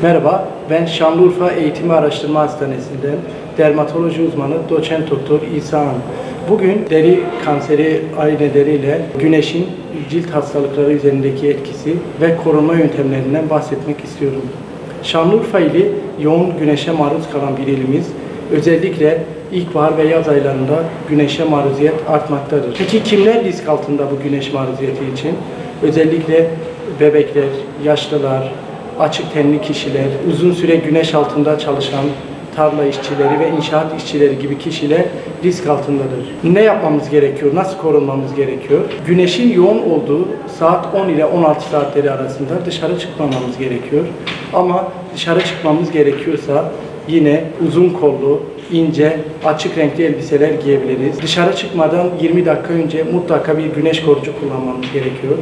Merhaba, ben Şanlıurfa Eğitim ve Araştırma Hastanesi'nden dermatoloji uzmanı Doçent Doktor İsa Han. Bugün deri kanseri ay nedeniyle güneşin cilt hastalıkları üzerindeki etkisi ve korunma yöntemlerinden bahsetmek istiyorum. Şanlıurfa ili yoğun güneşe maruz kalan bir ilimiz. Özellikle ilkbahar ve yaz aylarında güneşe maruziyet artmaktadır. Peki kimler risk altında bu güneş maruziyeti için? Özellikle bebekler, yaşlılar, açık tenli kişiler, uzun süre güneş altında çalışan tarla işçileri ve inşaat işçileri gibi kişiler risk altındadır. Ne yapmamız gerekiyor? Nasıl korunmamız gerekiyor? Güneşin yoğun olduğu saat 10 ile 16 saatleri arasında dışarı çıkmamamız gerekiyor. Ama dışarı çıkmamız gerekiyorsa yine uzun kollu, ince, açık renkli elbiseler giyebiliriz. Dışarı çıkmadan 20 dakika önce mutlaka bir güneş koruyucu kullanmamız gerekiyor.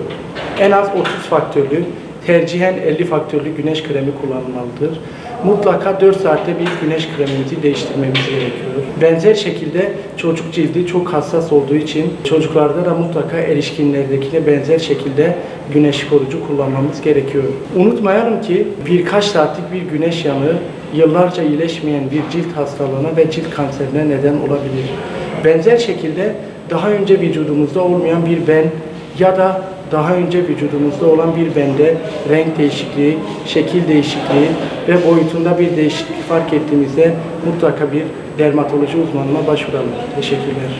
En az 30 faktörlü, tercihen 50 faktörlü güneş kremi kullanılmalıdır. Mutlaka 4 saatte bir güneş kremimizi değiştirmemiz gerekiyor. Benzer şekilde çocuk cildi çok hassas olduğu için çocuklarda da mutlaka erişkinlerdekine benzer şekilde güneş koruyucu kullanmamız gerekiyor. Unutmayalım ki birkaç saatlik bir güneş yanığı yıllarca iyileşmeyen bir cilt hastalığına ve cilt kanserine neden olabilir. Benzer şekilde daha önce vücudumuzda olmayan bir ben ya da daha önce vücudumuzda olan bir bende renk değişikliği, şekil değişikliği ve boyutunda bir değişiklik fark ettiğimizde mutlaka bir dermatoloji uzmanına başvuralım. Teşekkürler.